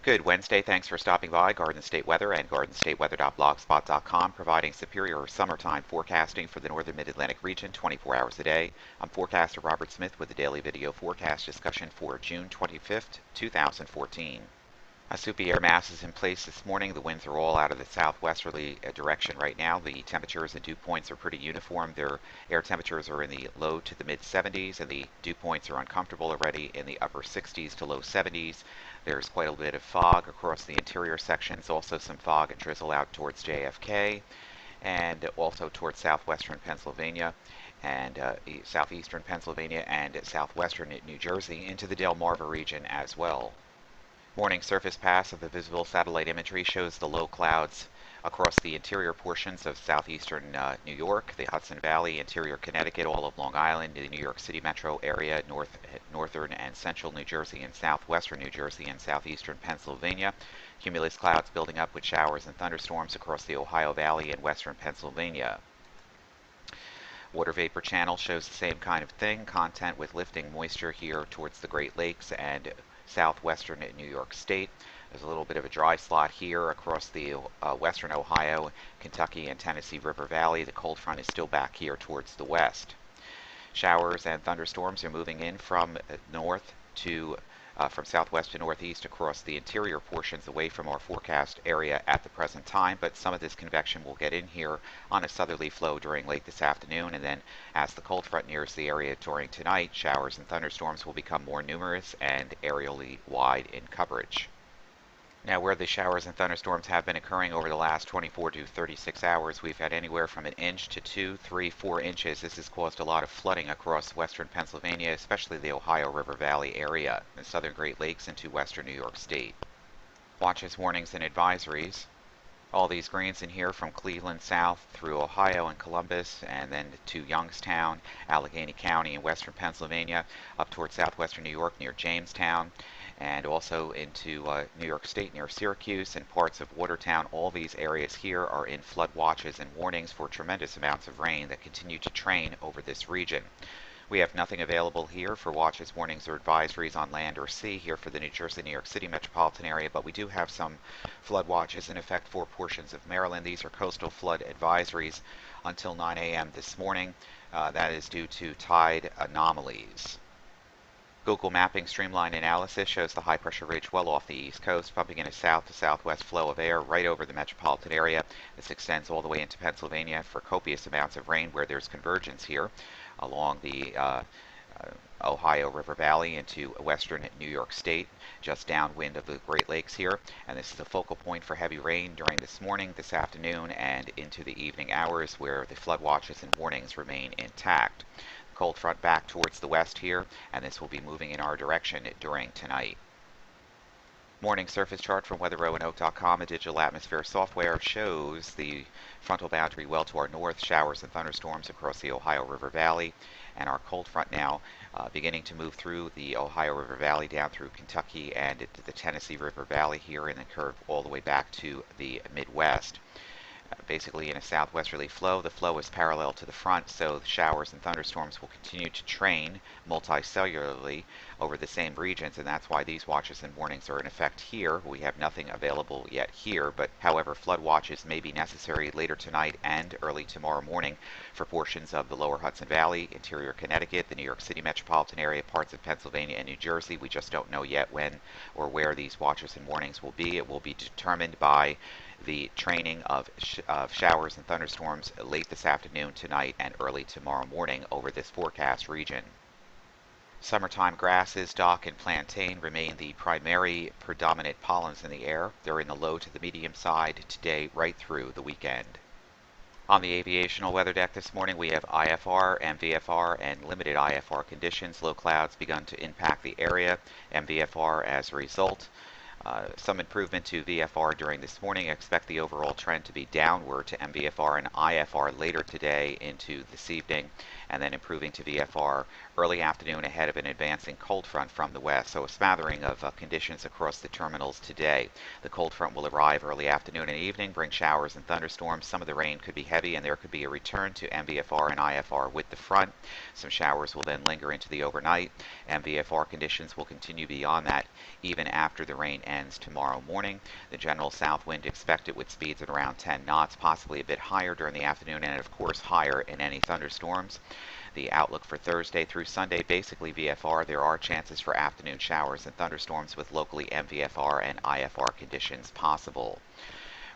Good Wednesday. Thanks for stopping by. Garden State Weather and GardenStateWeather.blogspot.com, providing superior summertime forecasting for the northern mid-Atlantic region 24 hours a day. I'm forecaster Robert Smith with the daily video forecast discussion for June 25th, 2014. A soupy air mass is in place this morning. The winds are all out of the southwesterly direction right now. The temperatures and dew points are pretty uniform. Their air temperatures are in the low to the mid 70s, and the dew points are uncomfortable already in the upper 60s to low 70s. There's quite a bit of fog across the interior sections, also some fog and drizzle out towards JFK and also towards southwestern Pennsylvania and southeastern Pennsylvania and southwestern New Jersey into the Delmarva region as well. Morning surface pass of the visible satellite imagery shows the low clouds across the interior portions of southeastern New York, the Hudson Valley, interior Connecticut, all of Long Island, the New York City metro area, northern and central New Jersey, and southwestern New Jersey and southeastern Pennsylvania. Cumulus clouds building up with showers and thunderstorms across the Ohio Valley and western Pennsylvania. Water vapor channel shows the same kind of thing, content with lifting moisture here towards the Great Lakes and southwestern New York State. There's a little bit of a dry slot here across the western Ohio, Kentucky, and Tennessee River Valley. The cold front is still back here towards the west. Showers and thunderstorms are moving in from southwest to northeast across the interior portions away from our forecast area at the present time, but some of this convection will get in here on a southerly flow during late this afternoon, and then as the cold front nears the area during tonight, showers and thunderstorms will become more numerous and areally wide in coverage. Now, where the showers and thunderstorms have been occurring over the last 24 to 36 hours, we've had anywhere from an inch to 2, 3, 4 inches. This has caused a lot of flooding across western Pennsylvania, especially the Ohio River Valley area, the southern Great Lakes into western New York State. Watches, warnings, and advisories. All these greens in here from Cleveland south through Ohio and Columbus, and then to Youngstown, Allegheny County in western Pennsylvania, up towards southwestern New York near Jamestown, and also into New York State near Syracuse and parts of Watertown. All these areas here are in flood watches and warnings for tremendous amounts of rain that continue to train over this region. We have nothing available here for watches, warnings, or advisories on land or sea here for the New Jersey, New York City metropolitan area, but we do have some flood watches in effect for portions of Maryland. These are coastal flood advisories until 9 a.m. this morning. That is due to tide anomalies. Google Mapping Streamline Analysis shows the high-pressure ridge well off the east coast, pumping in a south to southwest flow of air right over the metropolitan area. This extends all the way into Pennsylvania for copious amounts of rain where there's convergence here along the Ohio River Valley into western New York State, just downwind of the Great Lakes here. And this is a focal point for heavy rain during this morning, this afternoon, and into the evening hours where the flood watches and warnings remain intact. Cold front back towards the west here, and this will be moving in our direction during tonight. Morning surface chart from WeatherRoanoke.com. A digital atmosphere software shows the frontal boundary well to our north, showers and thunderstorms across the Ohio River Valley, and our cold front now beginning to move through the Ohio River Valley down through Kentucky and into the Tennessee River Valley here, and then curve all the way back to the Midwest. Basically in a southwesterly flow. The flow is parallel to the front, so the showers and thunderstorms will continue to train multicellularly over the same regions, and that's why these watches and warnings are in effect here. We have nothing available yet here, but however, flood watches may be necessary later tonight and early tomorrow morning for portions of the lower Hudson Valley, interior Connecticut, the New York City metropolitan area, parts of Pennsylvania and New Jersey. We just don't know yet when or where these watches and warnings will be. It will be determined by the training of showers and thunderstorms late this afternoon, tonight, and early tomorrow morning over this forecast region. Summertime grasses, dock, and plantain remain the primary predominant pollens in the air. They're in the low to the medium side today right through the weekend. On the aviational weather deck this morning, we have IFR, MVFR, and limited IFR conditions. Low clouds begun to impact the area. MVFR as a result. Some improvement to VFR during this morning. Expect the overall trend to be downward to MVFR and IFR later today into this evening. and then improving to VFR early afternoon ahead of an advancing cold front from the west. So a smattering of conditions across the terminals today. The cold front will arrive early afternoon and evening, bring showers and thunderstorms. Some of the rain could be heavy, and there could be a return to MVFR and IFR with the front. Some showers will then linger into the overnight. MVFR conditions will continue beyond that even after the rain ends tomorrow morning. The general south wind expected with speeds at around 10 knots, possibly a bit higher during the afternoon, and of course higher in any thunderstorms. The outlook for Thursday through Sunday, basically VFR. There are chances for afternoon showers and thunderstorms with locally MVFR and IFR conditions possible.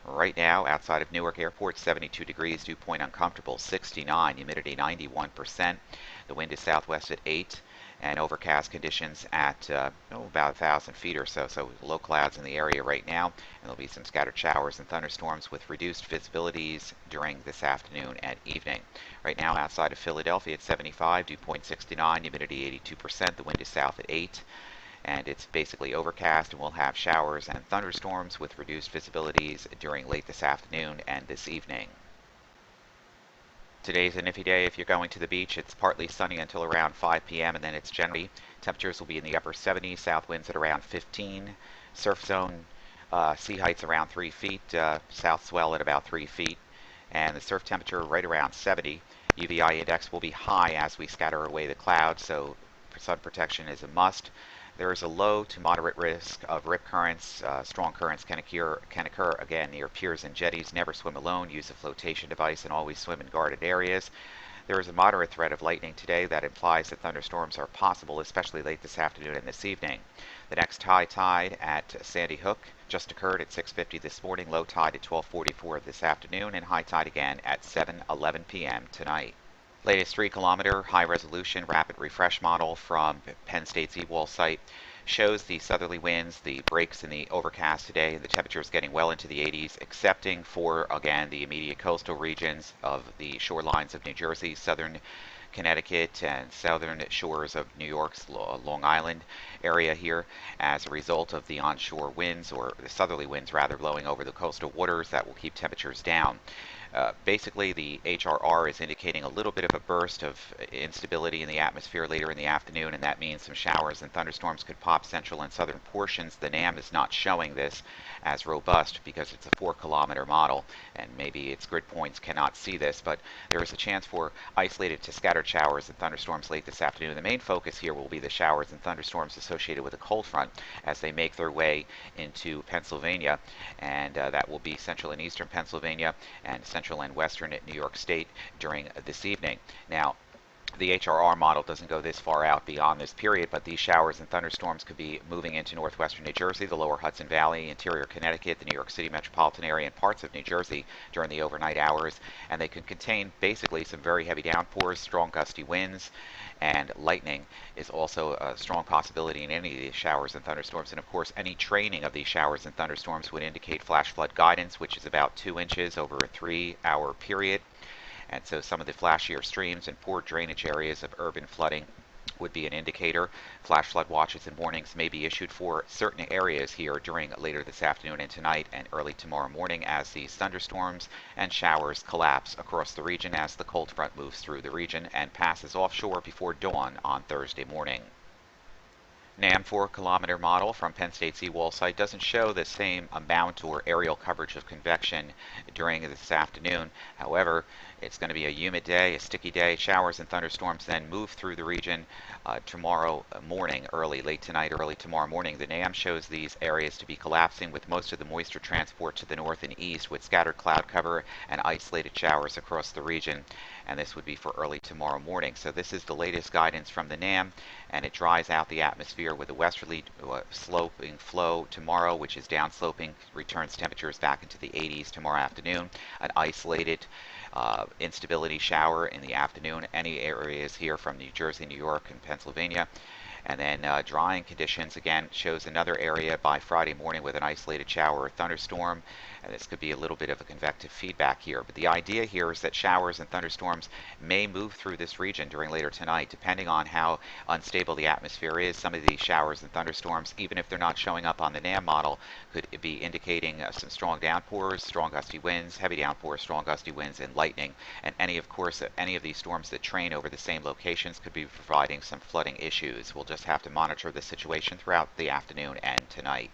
Right now, outside of Newark Airport, 72 degrees, dew point uncomfortable, 69, humidity 91%. The wind is southwest at 8, and overcast conditions at about 1,000 feet or so. So low clouds in the area right now, and there'll be some scattered showers and thunderstorms with reduced visibilities during this afternoon and evening. Right now, outside of Philadelphia, it's 75, dew point 69, humidity 82%. The wind is south at 8. And it's basically overcast, and we'll have showers and thunderstorms with reduced visibilities during late this afternoon and this evening. Today's a nifty day if you're going to the beach. It's partly sunny until around 5 p.m. and then it's generally temperatures will be in the upper 70s, south winds at around 15, surf zone sea heights around 3 feet, south swell at about 3 feet, and the surf temperature right around 70. UVI index will be high as we scatter away the clouds, so sun protection is a must. There is a low to moderate risk of rip currents. Strong currents can occur again near piers and jetties. Never swim alone. Use a flotation device and always swim in guarded areas. There is a moderate threat of lightning today that implies that thunderstorms are possible, especially late this afternoon and this evening. The next high tide at Sandy Hook just occurred at 6:50 this morning, low tide at 12:44 this afternoon, and high tide again at 7:11 p.m. tonight. Latest 3-kilometer high-resolution rapid refresh model from Penn State's eWall site shows the southerly winds, the breaks in the overcast today, and the temperatures getting well into the 80s, excepting for, again, the immediate coastal regions of the shorelines of New Jersey, southern Connecticut, and southern shores of New York's Long Island area here as a result of the onshore winds, or the southerly winds rather, blowing over the coastal waters that will keep temperatures down. Basically, the HRR is indicating a little bit of a burst of instability in the atmosphere later in the afternoon, and that means some showers and thunderstorms could pop central and southern portions. The NAM is not showing this as robust because it's a 4-kilometer model, and maybe its grid points cannot see this, but there is a chance for isolated to scattered showers and thunderstorms late this afternoon. The main focus here will be the showers and thunderstorms associated with a cold front as they make their way into Pennsylvania, and that will be central and eastern Pennsylvania and central and western New York State during this evening. Now, the HRR model doesn't go this far out beyond this period, but these showers and thunderstorms could be moving into northwestern New Jersey, the lower Hudson Valley, interior Connecticut, the New York City metropolitan area, and parts of New Jersey during the overnight hours, and they could contain basically some very heavy downpours, strong gusty winds, and lightning is also a strong possibility in any of these showers and thunderstorms. And of course, any training of these showers and thunderstorms would indicate flash flood guidance, which is about 2 inches over a 3-hour period. And so some of the flashier streams and poor drainage areas of urban flooding would be an indicator. Flash flood watches and warnings may be issued for certain areas here during later this afternoon and tonight and early tomorrow morning as these thunderstorms and showers collapse across the region as the cold front moves through the region and passes offshore before dawn on Thursday morning. NAM 4-kilometer model from Penn State's eWall site doesn't show the same amount or aerial coverage of convection during this afternoon. However, it's going to be a humid day, a sticky day. Showers and thunderstorms then move through the region tomorrow morning, late tonight, early tomorrow morning. The NAM shows these areas to be collapsing with most of the moisture transport to the north and east with scattered cloud cover and isolated showers across the region. And this would be for early tomorrow morning. So this is the latest guidance from the NAM, and it dries out the atmosphere with a westerly sloping flow tomorrow, which is downsloping, returns temperatures back into the 80s tomorrow afternoon. An isolated instability shower in the afternoon, any areas here from New Jersey, New York, and Pennsylvania. And then drying conditions, again, shows another area by Friday morning with an isolated shower or thunderstorm. And this could be a little bit of a convective feedback here. But the idea here is that showers and thunderstorms may move through this region during later tonight, depending on how unstable the atmosphere is. Some of these showers and thunderstorms, even if they're not showing up on the NAM model, could be indicating some strong downpours, strong gusty winds, heavy downpours, strong gusty winds, and lightning. And of course, any of these storms that train over the same locations could be providing some flooding issues. We'll just have to monitor the situation throughout the afternoon and tonight.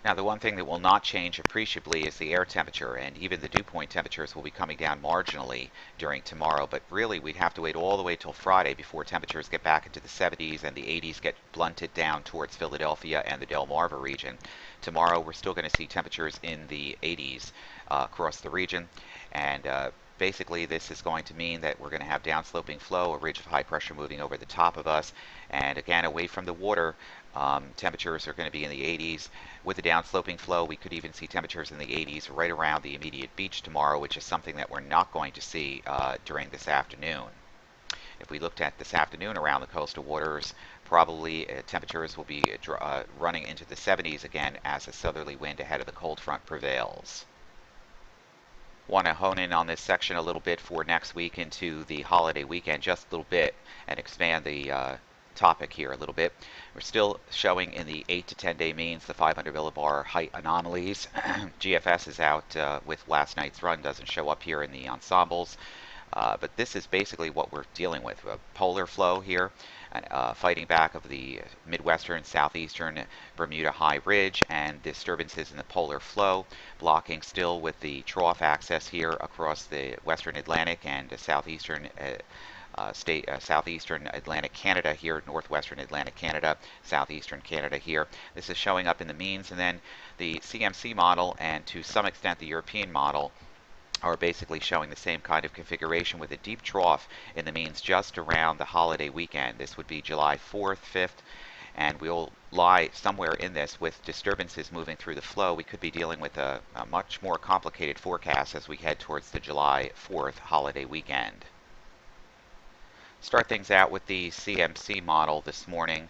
Now, the one thing that will not change appreciably is the air temperature, and even the dew point temperatures will be coming down marginally during tomorrow, but really we'd have to wait all the way till Friday before temperatures get back into the 70s and the 80s get blunted down towards Philadelphia and the Delmarva region. Tomorrow we're still going to see temperatures in the 80s across the region, and basically this is going to mean that we're going to have downsloping flow, a ridge of high pressure moving over the top of us, and again away from the water. Temperatures are going to be in the 80s. With the downsloping flow, we could even see temperatures in the 80s right around the immediate beach tomorrow, which is something that we're not going to see during this afternoon. If we looked at this afternoon around the coastal waters, probably temperatures will be running into the 70s again as a southerly wind ahead of the cold front prevails. Want to hone in on this section a little bit for next week into the holiday weekend, just a little bit, and expand the topic here a little bit. We're still showing in the 8 to 10 day means the 500 millibar height anomalies. GFS is out with last night's run, doesn't show up here in the ensembles. But this is basically what we're dealing with. A polar flow here, fighting back of the Midwestern, Southeastern Bermuda High Ridge, and disturbances in the polar flow, blocking still with the trough axis here across the Western Atlantic and Southeastern Southeastern Atlantic Canada here, Northwestern Atlantic Canada, Southeastern Canada here. This is showing up in the means, and then the CMC model and to some extent the European model are basically showing the same kind of configuration with a deep trough in the means just around the holiday weekend. This would be July 4th, 5th, and we'll lie somewhere in this with disturbances moving through the flow. We could be dealing with a much more complicated forecast as we head towards the July 4th holiday weekend. Start things out with the CMC model this morning,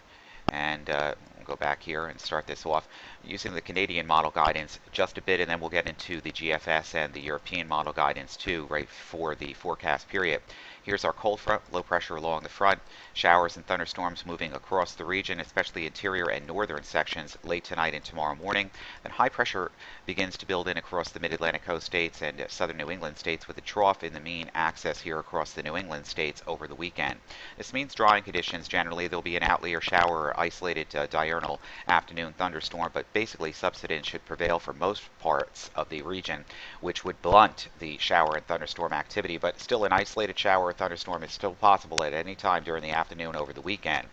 and we'll go back here and start this off using the Canadian model guidance just a bit, and then we'll get into the GFS and the European model guidance too, right for the forecast period. Here's our cold front, low pressure along the front, showers and thunderstorms moving across the region, especially interior and northern sections late tonight and tomorrow morning. Then high pressure begins to build in across the mid-Atlantic coast states and southern New England states, with a trough in the mean axis here across the New England states over the weekend. This means drying conditions generally. There'll be an outlier shower or isolated diurnal afternoon thunderstorm, but basically subsidence should prevail for most parts of the region, which would blunt the shower and thunderstorm activity, but still an isolated shower or thunderstorm is still possible at any time during the afternoon over the weekend.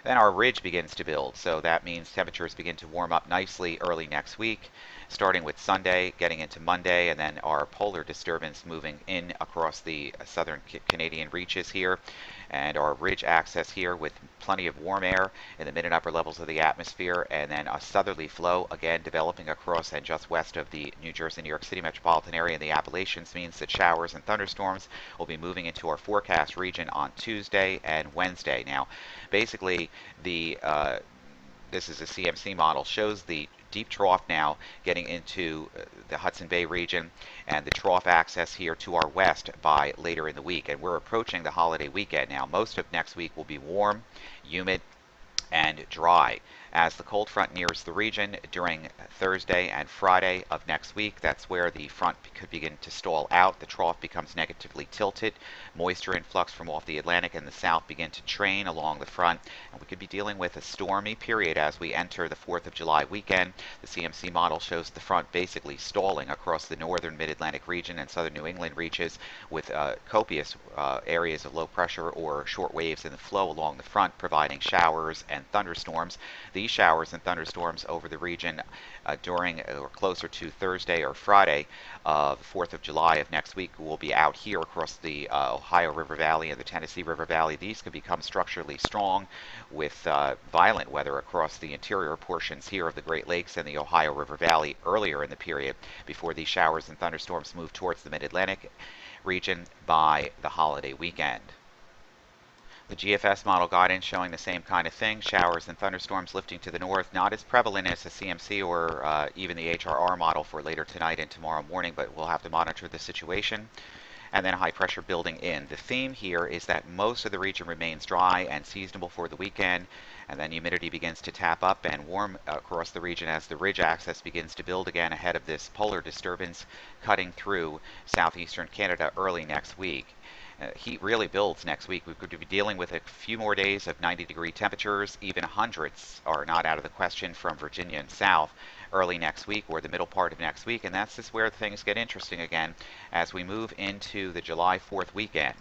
Then our ridge begins to build, so that means temperatures begin to warm up nicely early next week, starting with Sunday, getting into Monday, and then our polar disturbance moving in across the southern Canadian reaches here, and our ridge axis here with plenty of warm air in the mid and upper levels of the atmosphere, and then a southerly flow again developing across and just west of the New Jersey, New York City metropolitan area and the Appalachians, means that showers and thunderstorms will be moving into our forecast region on Tuesday and Wednesday. Now, basically, this is a CMC model, shows the deep trough now getting into the Hudson Bay region and the trough axis here to our west by later in the week. And we're approaching the holiday weekend now. Most of next week will be warm, humid, and dry. As the cold front nears the region during Thursday and Friday of next week, that's where the front could begin to stall out. The trough becomes negatively tilted. Moisture influx from off the Atlantic and the south begin to train along the front, and we could be dealing with a stormy period as we enter the 4th of July weekend. The CMC model shows the front basically stalling across the northern mid-Atlantic region and southern New England reaches, with copious areas of low pressure or short waves in the flow along the front, providing showers and thunderstorms. These showers and thunderstorms over the region during or closer to Thursday or Friday of the 4th of July of next week will be out here across the Ohio River Valley and the Tennessee River Valley. These could become structurally strong with violent weather across the interior portions here of the Great Lakes and the Ohio River Valley earlier in the period before these showers and thunderstorms move towards the Mid-Atlantic region by the holiday weekend. The GFS model guidance showing the same kind of thing, showers and thunderstorms lifting to the north, not as prevalent as the CMC or even the HRR model for later tonight and tomorrow morning, but we'll have to monitor the situation. And then high pressure building in. The theme here is that most of the region remains dry and seasonable for the weekend, and then humidity begins to tap up and warm across the region as the ridge axis begins to build again ahead of this polar disturbance cutting through southeastern Canada early next week. Heat really builds next week. We could be dealing with a few more days of 90-degree temperatures. Even hundreds are not out of the question from Virginia and south early next week or the middle part of next week. And that's just where things get interesting again as we move into the July 4th weekend.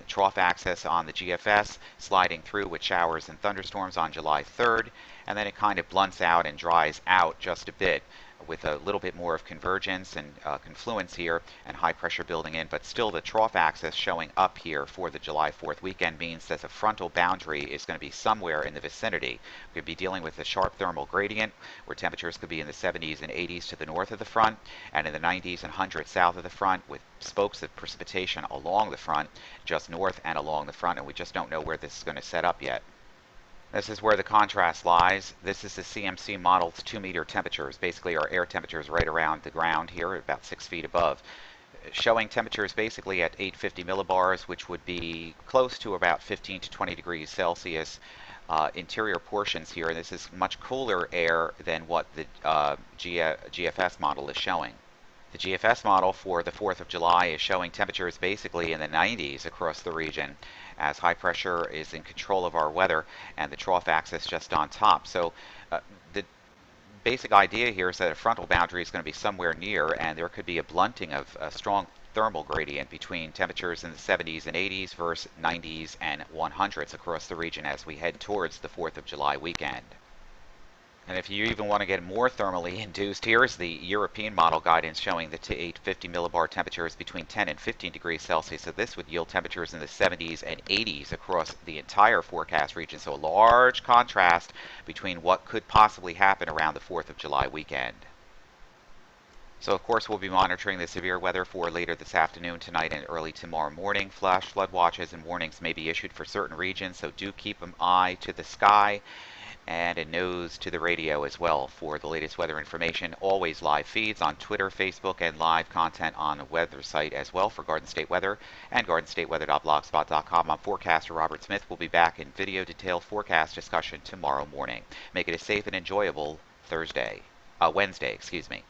Trough access on the GFS sliding through with showers and thunderstorms on July 3rd. And then it kind of blunts out and dries out just a bit, with a little bit more of convergence and confluence here and high pressure building in, but still the trough axis showing up here for the July 4th weekend means that the frontal boundary is going to be somewhere in the vicinity. We could be dealing with a sharp thermal gradient where temperatures could be in the 70s and 80s to the north of the front and in the 90s and 100s south of the front, with spokes of precipitation along the front, just north and along the front, and we just don't know where this is going to set up yet. This is where the contrast lies. This is the CMC model's 2-meter temperatures, basically our air temperatures right around the ground here, about 6 feet above, showing temperatures basically at 850 millibars, which would be close to about 15 to 20 degrees Celsius. Interior portions here, and this is much cooler air than what the GFS model is showing. The GFS model for the 4th of July is showing temperatures basically in the 90s across the region as high pressure is in control of our weather and the trough axis just on top. So the basic idea here is that a frontal boundary is going to be somewhere near, and there could be a blunting of a strong thermal gradient between temperatures in the 70s and 80s versus 90s and 100s across the region as we head towards the 4th of July weekend. And if you even want to get more thermally induced, here is the European model guidance showing the 850 millibar temperatures between 10 and 15 degrees Celsius. So this would yield temperatures in the 70s and 80s across the entire forecast region. So a large contrast between what could possibly happen around the 4th of July weekend. So of course we'll be monitoring the severe weather for later this afternoon, tonight, and early tomorrow morning. Flash flood watches and warnings may be issued for certain regions, so do keep an eye to the sky and a nose to the radio as well for the latest weather information. Always live feeds on Twitter, Facebook, and live content on the weather site as well for Garden State Weather and gardenstateweather.blogspot.com. I'm forecaster Robert Smith. We'll be back in video detailed forecast discussion tomorrow morning. Make it a safe and enjoyable Wednesday, excuse me.